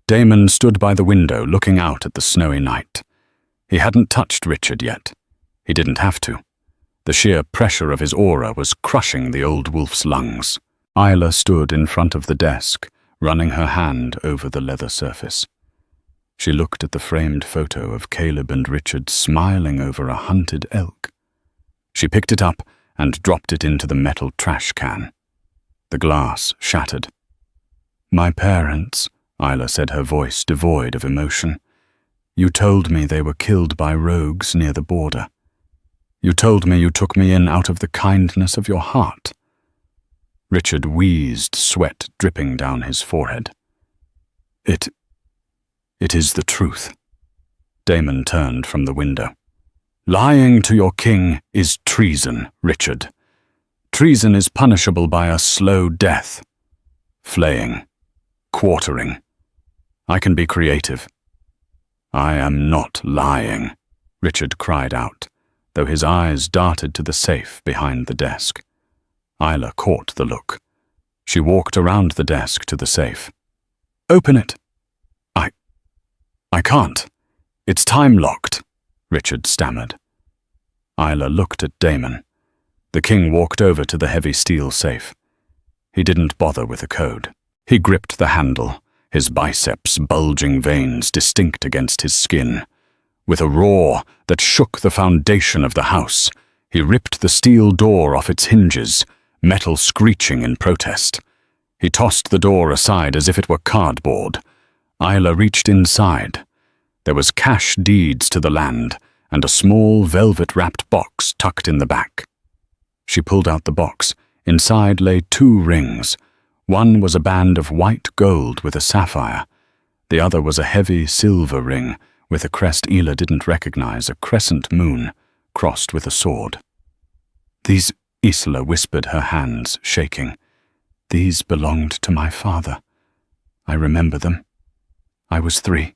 Damon stood by the window looking out at the snowy night. He hadn't touched Richard yet. He didn't have to. The sheer pressure of his aura was crushing the old wolf's lungs. Isla stood in front of the desk, running her hand over the leather surface. She looked at the framed photo of Caleb and Richard smiling over a hunted elk. She picked it up and dropped it into the metal trash can. The glass shattered. "My parents," Isla said, her voice devoid of emotion. "You told me they were killed by rogues near the border. You told me you took me in out of the kindness of your heart." Richard wheezed, sweat dripping down his forehead. It is the truth. Damon turned from the window. Lying to your king is treason, Richard. Treason is punishable by a slow death. Flaying. Quartering. I can be creative. I am not lying, Richard cried out, though his eyes darted to the safe behind the desk. Isla caught the look. She walked around the desk to the safe. Open it. I can't. It's time-locked, Richard stammered. Isla looked at Damon. The king walked over to the heavy steel safe. He didn't bother with the code. He gripped the handle, his biceps bulging veins distinct against his skin. With a roar that shook the foundation of the house, he ripped the steel door off its hinges, metal screeching in protest. He tossed the door aside as if it were cardboard. Isla reached inside. There was cash deeds to the land and a small velvet-wrapped box tucked in the back. She pulled out the box. Inside lay 2 rings. One was a band of white gold with a sapphire. The other was a heavy silver ring with a crest Isla didn't recognize, a crescent moon crossed with a sword. These, Isla whispered, her hands shaking. These belonged to my father. I remember them. I was 3.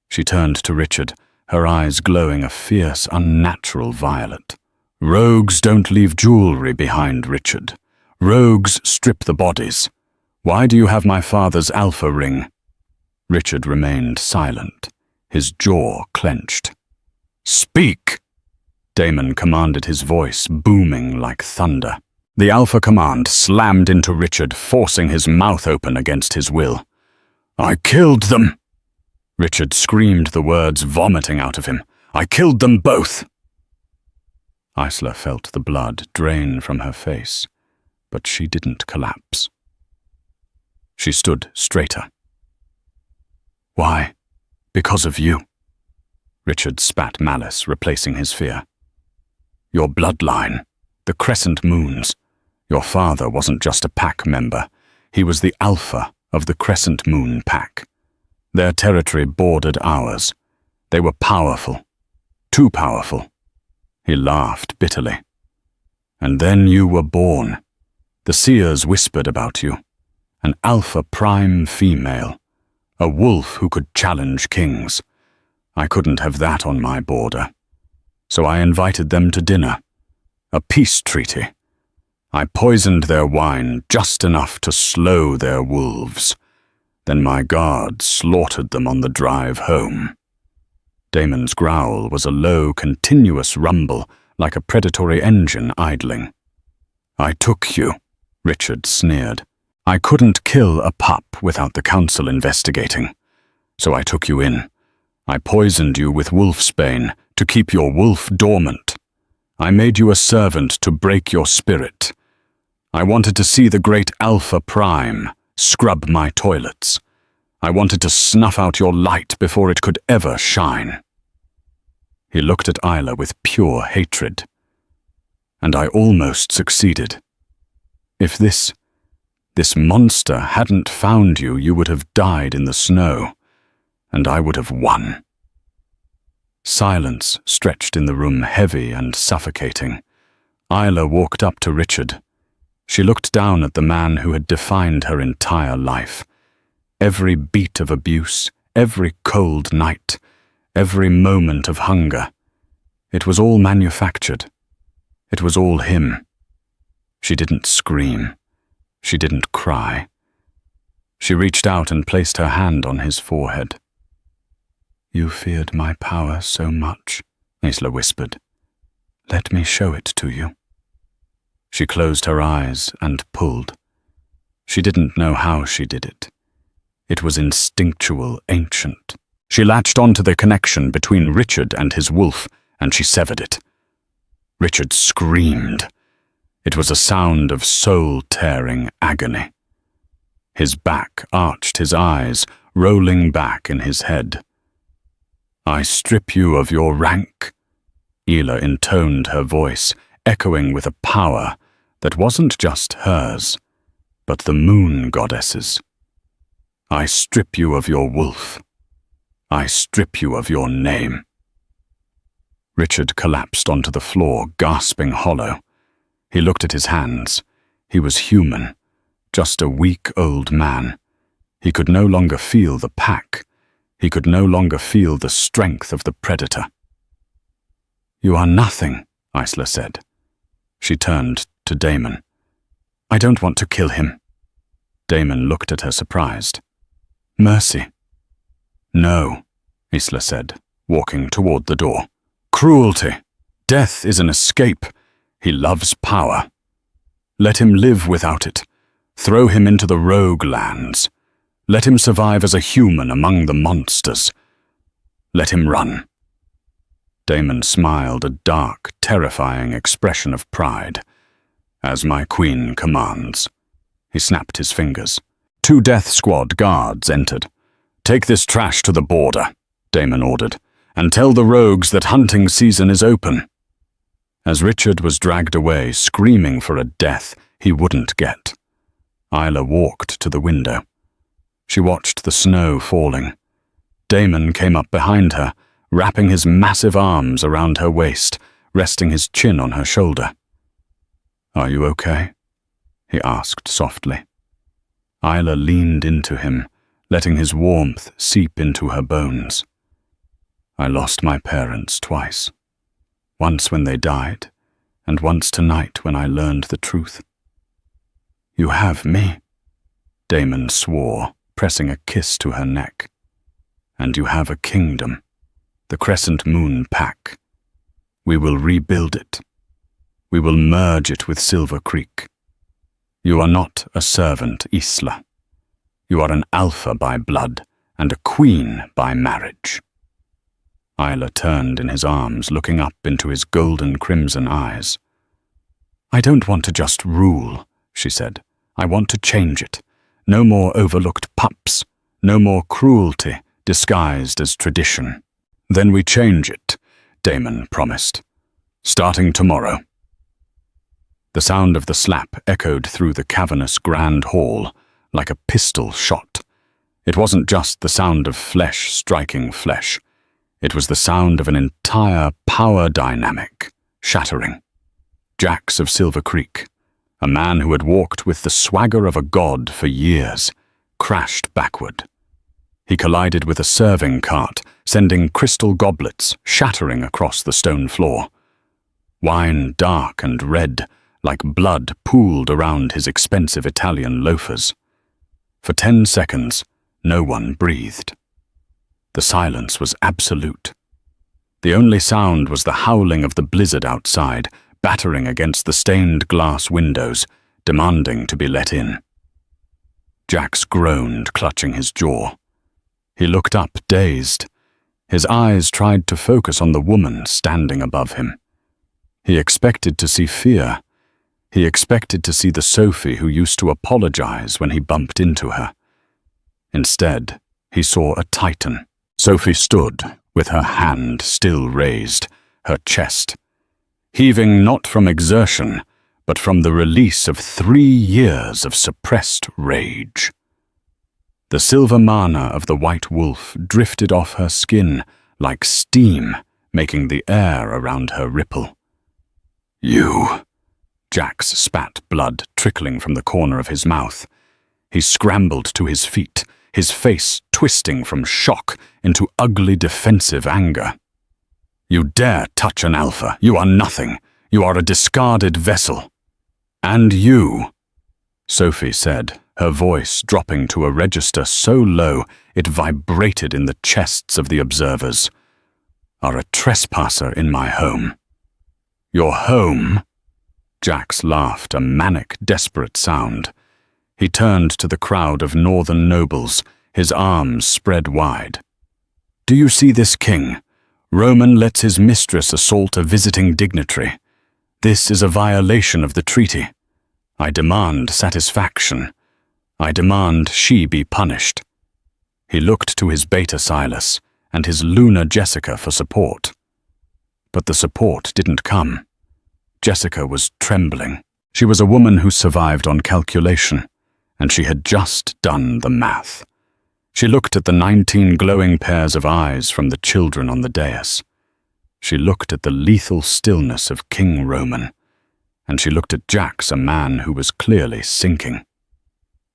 She turned to Richard, her eyes glowing a fierce, unnatural violet. Rogues don't leave jewelry behind, Richard. Rogues strip the bodies. Why do you have my father's alpha ring? Richard remained silent, his jaw clenched. Speak! Damon commanded, his voice booming like thunder. The alpha command slammed into Richard, forcing his mouth open against his will. I killed them! Richard screamed the words vomiting out of him. I killed them both! Isla felt the blood drain from her face, but she didn't collapse. She stood straighter. Why? Because of you. Richard spat malice, replacing his fear. Your bloodline, the crescent moons. Your father wasn't just a pack member. He was the alpha of the crescent moon pack. Their territory bordered ours. They were powerful. Too powerful. He laughed bitterly. And then you were born. The seers whispered about you. An alpha prime female. A wolf who could challenge kings. I couldn't have that on my border. So I invited them to dinner. A peace treaty. I poisoned their wine just enough to slow their wolves. Then my guards slaughtered them on the drive home. Damon's growl was a low, continuous rumble, like a predatory engine idling. I took you, Richard sneered. I couldn't kill a pup without the council investigating. So I took you in. I poisoned you with wolfsbane to keep your wolf dormant. I made you a servant to break your spirit. I wanted to see the great Alpha Prime scrub my toilets. I wanted to snuff out your light before it could ever shine. He looked at Isla with pure hatred. And I almost succeeded. If this monster hadn't found you, you would have died in the snow, and I would have won. Silence stretched in the room, heavy and suffocating. Isla walked up to Richard. She looked down at the man who had defined her entire life. Every beat of abuse, every cold night, every moment of hunger. It was all manufactured. It was all him. She didn't scream. She didn't cry. She reached out and placed her hand on his forehead. You feared my power so much, Isla whispered. Let me show it to you. She closed her eyes and pulled. She didn't know how she did it. It was instinctual, ancient. She latched onto the connection between Richard and his wolf, and she severed it. Richard screamed. It was a sound of soul-tearing agony. His back arched, his eyes rolling back in his head. I strip you of your rank, Isla intoned her voice, echoing with a power that wasn't just hers, but the moon goddess's. I strip you of your wolf. I strip you of your name." Richard collapsed onto the floor, gasping hollow. He looked at his hands. He was human, just a weak old man. He could no longer feel the pack. He could no longer feel the strength of the predator. "You are nothing," Isla said. She turned to Damon. "I don't want to kill him." Damon looked at her surprised. "Mercy." "No," Isla said, walking toward the door. "Cruelty. Death is an escape. He loves power. Let him live without it. Throw him into the rogue lands. Let him survive as a human among the monsters. Let him run." Damon smiled a dark, terrifying expression of pride. "As my queen commands." He snapped his fingers. 2 Death Squad guards entered. "Take this trash to the border," Damon ordered, "and tell the rogues that hunting season is open." As Richard was dragged away, screaming for a death he wouldn't get, Isla walked to the window. She watched the snow falling. Damon came up behind her, wrapping his massive arms around her waist, resting his chin on her shoulder. "Are you okay?" he asked softly. Isla leaned into him, letting his warmth seep into her bones. "I lost my parents twice. Once when they died, and once tonight when I learned the truth." "You have me," Damon swore, pressing a kiss to her neck. "And you have a kingdom, the Crescent Moon Pack. We will rebuild it. We will merge it with Silver Creek. You are not a servant, Isla. You are an alpha by blood and a queen by marriage." Isla turned in his arms, looking up into his golden crimson eyes. "I don't want to just rule," she said. "I want to change it. No more overlooked pups. No more cruelty disguised as tradition." "Then we change it," Damon promised. "Starting tomorrow." The sound of the slap echoed through the cavernous grand hall like a pistol shot. It wasn't just the sound of flesh striking flesh. It was the sound of an entire power dynamic shattering. Jax of Silver Creek, a man who had walked with the swagger of a god for years, crashed backward. He collided with a serving cart, sending crystal goblets shattering across the stone floor. Wine, dark and red, like blood, pooled around his expensive Italian loafers. For 10 seconds, no one breathed. The silence was absolute. The only sound was the howling of the blizzard outside, battering against the stained glass windows, demanding to be let in. Jax groaned, clutching his jaw. He looked up, dazed. His eyes tried to focus on the woman standing above him. He expected to see fear. He expected to see the Sophie who used to apologize when he bumped into her. Instead, he saw a titan. Sophie stood, with her hand still raised, her chest, heaving not from exertion, but from the release of 3 years of suppressed rage. The silver mana of the white wolf drifted off her skin like steam, making the air around her ripple. "You!" Jax spat blood trickling from the corner of his mouth. He scrambled to his feet, his face twisting from shock into ugly defensive anger. "You dare touch an alpha. You are nothing. You are a discarded vessel." "And you," Sophie said, her voice dropping to a register so low it vibrated in the chests of the observers, "are a trespasser in my home." "Your home?" Jax laughed, a manic, desperate sound. He turned to the crowd of northern nobles, his arms spread wide. "Do you see this king? Roman lets his mistress assault a visiting dignitary. This is a violation of the treaty. I demand satisfaction. I demand she be punished." He looked to his beta Silas and his Luna Jessica for support. But the support didn't come. Jessica was trembling. She was a woman who survived on calculation, and she had just done the math. She looked at the 19 glowing pairs of eyes from the children on the dais. She looked at the lethal stillness of King Roman. And she looked at Jax, a man who was clearly sinking.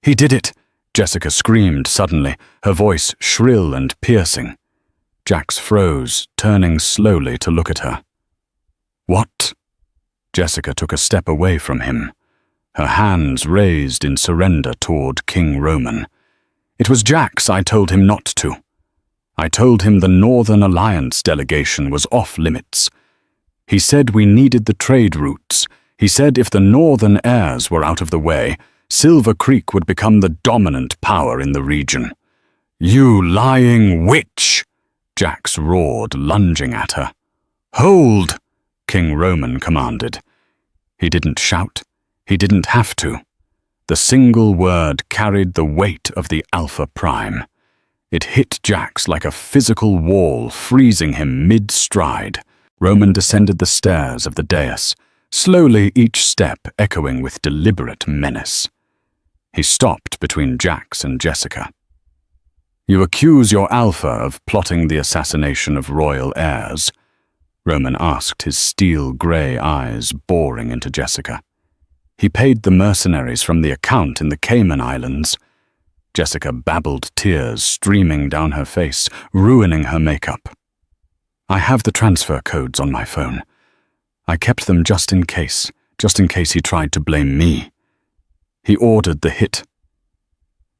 "He did it!" Jessica screamed suddenly, her voice shrill and piercing. Jax froze, turning slowly to look at her. "What?" Jessica took a step away from him, her hands raised in surrender toward King Roman. "It was Jax I told him not to. I told him the Northern Alliance delegation was off limits. He said we needed the trade routes. He said if the Northern heirs were out of the way, Silver Creek would become the dominant power in the region." "You lying witch!" Jax roared, lunging at her. "Hold!" King Roman commanded. He didn't shout. He didn't have to. The single word carried the weight of the Alpha Prime. It hit Jax like a physical wall, freezing him mid-stride. Roman descended the stairs of the dais, slowly each step echoing with deliberate menace. He stopped between Jax and Jessica. "You accuse your Alpha of plotting the assassination of royal heirs?" Roman asked, his steel-grey eyes boring into Jessica. "He paid the mercenaries from the account in the Cayman Islands." Jessica babbled, tears streaming down her face, ruining her makeup. "I have the transfer codes on my phone. I kept them just in case he tried to blame me. He ordered the hit.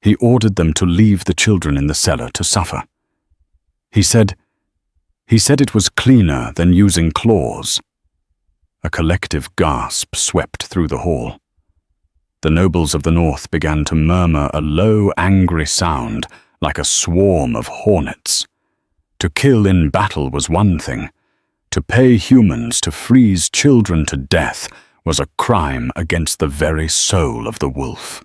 He ordered them to leave the children in the cellar to suffer. He said it was cleaner than using claws." A collective gasp swept through the hall. The nobles of the North began to murmur a low, angry sound, like a swarm of hornets. To kill in battle was one thing. To pay humans to freeze children to death was a crime against the very soul of the wolf.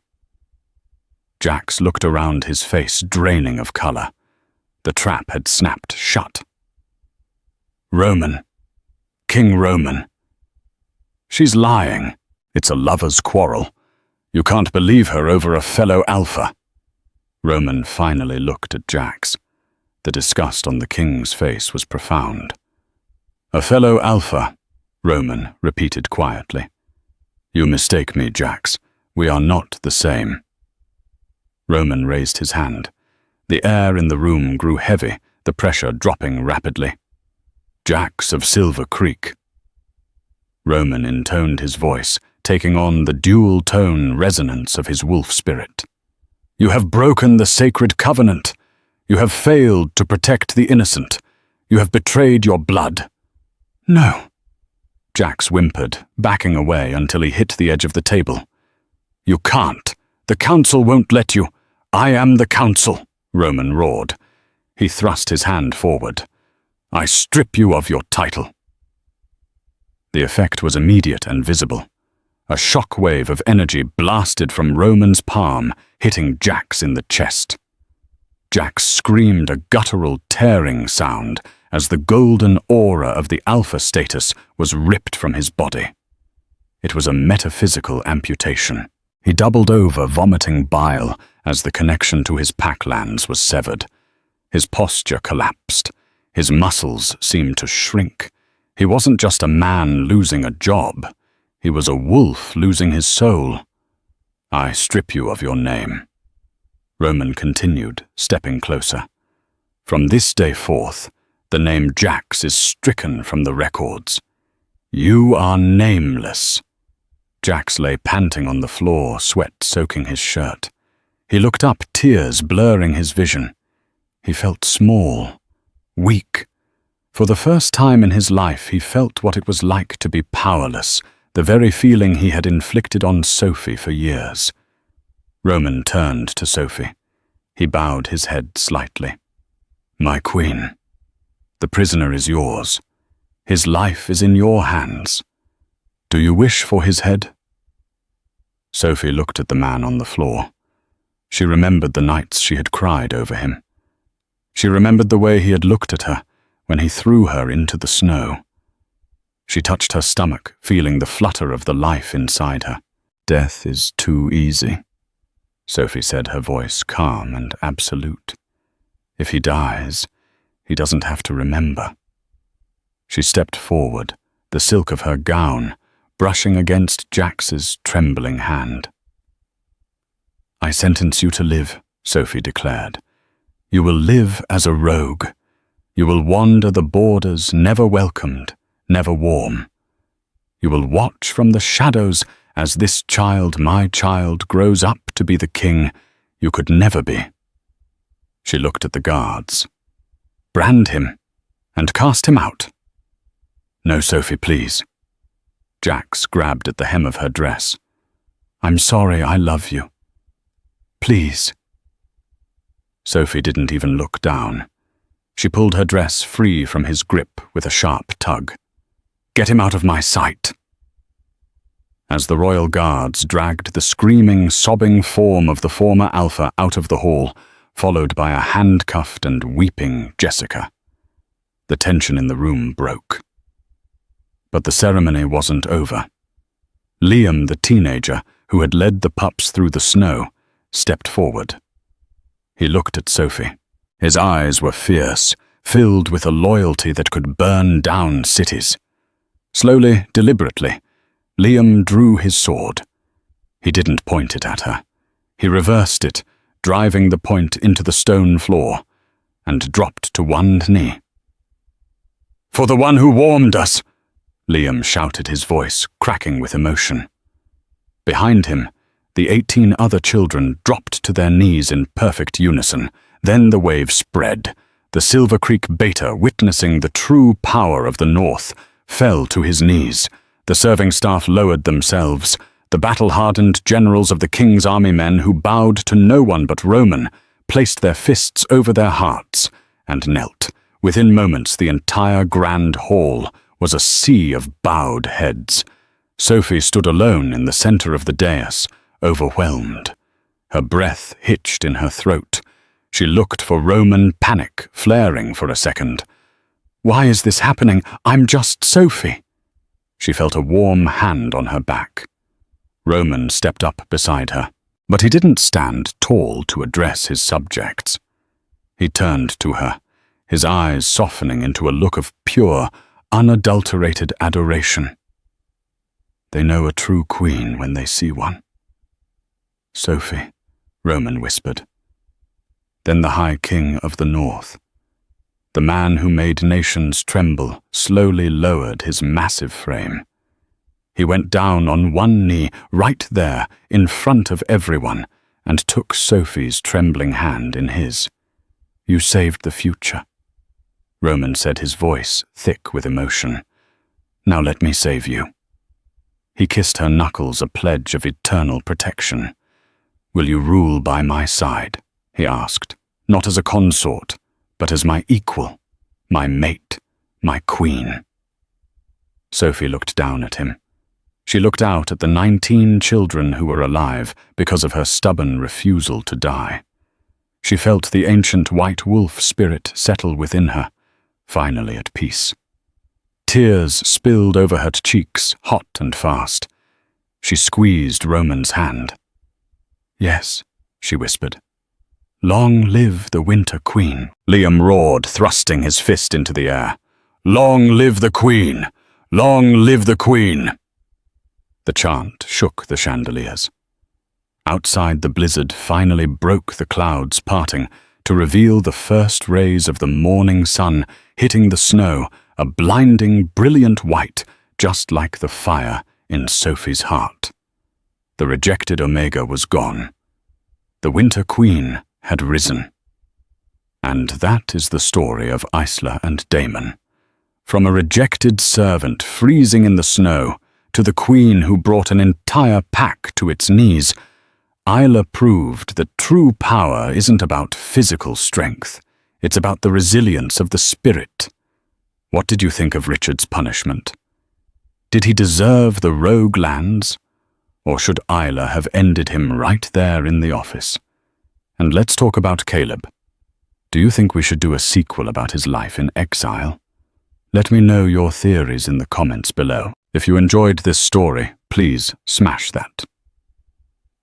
Jax looked around, his face draining of color. The trap had snapped shut. "Roman. King Roman. She's lying. It's a lover's quarrel. You can't believe her over a fellow Alpha." Roman finally looked at Jax. The disgust on the king's face was profound. "A fellow Alpha," Roman repeated quietly. "You mistake me, Jax. We are not the same." Roman raised his hand. The air in the room grew heavy, the pressure dropping rapidly. "Jax of Silver Creek." Roman intoned his voice, taking on the dual-tone resonance of his wolf spirit. "You have broken the sacred covenant. You have failed to protect the innocent. You have betrayed your blood." "No," Jax whimpered, backing away until he hit the edge of the table. "You can't. The council won't let you. I am the council," Roman roared. He thrust his hand forward. "I strip you of your title." The effect was immediate and visible. A shock wave of energy blasted from Roman's palm, hitting Jax in the chest. Jax screamed a guttural tearing sound as the golden aura of the Alpha status was ripped from his body. It was a metaphysical amputation. He doubled over, vomiting bile as the connection to his packlands was severed. His posture collapsed. His muscles seemed to shrink. He wasn't just a man losing a job. He was a wolf losing his soul. "I strip you of your name," Roman continued, stepping closer. "From this day forth, the name Jax is stricken from the records. You are nameless." Jax lay panting on the floor, sweat soaking his shirt. He looked up, tears blurring his vision. He felt small, weak. For the first time in his life, he felt what it was like to be powerless, the very feeling he had inflicted on Sophie for years. Roman turned to Sophie. He bowed his head slightly. "My queen, the prisoner is yours. His life is in your hands. Do you wish for his head?" Sophie looked at the man on the floor. She remembered the nights she had cried over him. She remembered the way he had looked at her when he threw her into the snow. She touched her stomach, feeling the flutter of the life inside her. "Death is too easy," Sophie said, her voice calm and absolute. If he dies, he doesn't have to remember. She stepped forward, the silk of her gown brushing against Jax's trembling hand. "I sentence you to live," Sophie declared. "You will live as a rogue. You will wander the borders, never welcomed, never warm. You will watch from the shadows as this child, my child, grows up to be the king you could never be." She looked at the guards. "Brand him and cast him out." "No, Sophie, please." Jax grabbed at the hem of her dress. "I'm sorry, I love you. Please." Sophie didn't even look down. She pulled her dress free from his grip with a sharp tug. "Get him out of my sight." As the royal guards dragged the screaming, sobbing form of the former Alpha out of the hall, followed by a handcuffed and weeping Jessica, the tension in the room broke. But the ceremony wasn't over. Liam, the teenager who had led the pups through the snow, stepped forward. He looked at Sophie. His eyes were fierce, filled with a loyalty that could burn down cities. Slowly, deliberately, Liam drew his sword. He didn't point it at her. He reversed it, driving the point into the stone floor, and dropped to one knee. "For the one who warmed us!" Liam shouted, his voice cracking with emotion. Behind him, the 18 other children dropped to their knees in perfect unison. Then the wave spread. The Silver Creek Beta, witnessing the true power of the North, fell to his knees. The serving staff lowered themselves. The battle-hardened generals of the king's army men, who bowed to no one but Roman, placed their fists over their hearts and knelt. Within moments, the entire grand hall was a sea of bowed heads. Sophie stood alone in the center of the dais, overwhelmed. Her breath hitched in her throat. She looked for Roman panic, flaring for a second. "Why is this happening? I'm just Sophie." She felt a warm hand on her back. Roman stepped up beside her, but he didn't stand tall to address his subjects. He turned to her, his eyes softening into a look of pure, unadulterated adoration. "They know a true queen when they see one." "Sophie," Roman whispered. Then the High King of the North, the man who made nations tremble, slowly lowered his massive frame. He went down on one knee, right there, in front of everyone, and took Sophie's trembling hand in his. "You saved the future," Roman said, his voice thick with emotion. "Now let me save you." He kissed her knuckles, a pledge of eternal protection. "Will you rule by my side?" he asked, "not as a consort, but as my equal, my mate, my queen." Sophie looked down at him. She looked out at the 19 children who were alive because of her stubborn refusal to die. She felt the ancient white wolf spirit settle within her, finally at peace. Tears spilled over her cheeks, hot and fast. She squeezed Roman's hand. "Yes," she whispered. "Long live the Winter Queen," Liam roared, thrusting his fist into the air. "Long live the Queen! Long live the Queen!" The chant shook the chandeliers. Outside, the blizzard finally broke the clouds parting to reveal the first rays of the morning sun hitting the snow, a blinding, brilliant white, just like the fire in Sophie's heart. The rejected Omega was gone. The Winter Queen had risen. And that is the story of Isla and Damon. From a rejected servant freezing in the snow to the queen who brought an entire pack to its knees, Isla proved that true power isn't about physical strength. It's about the resilience of the spirit. What did you think of Richard's punishment? Did he deserve the rogue lands? Or should Isla have ended him right there in the office? And let's talk about Caleb. Do you think we should do a sequel about his life in exile? Let me know your theories in the comments below. If you enjoyed this story, please smash that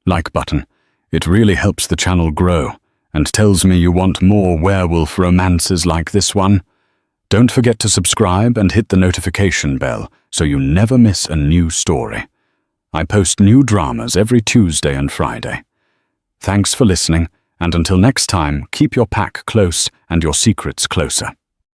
like button. It really helps the channel grow, and tells me you want more werewolf romances like this one. Don't forget to subscribe and hit the notification bell so you never miss a new story. I post new dramas every Tuesday and Friday. Thanks for listening, and until next time, keep your pack close and your secrets closer.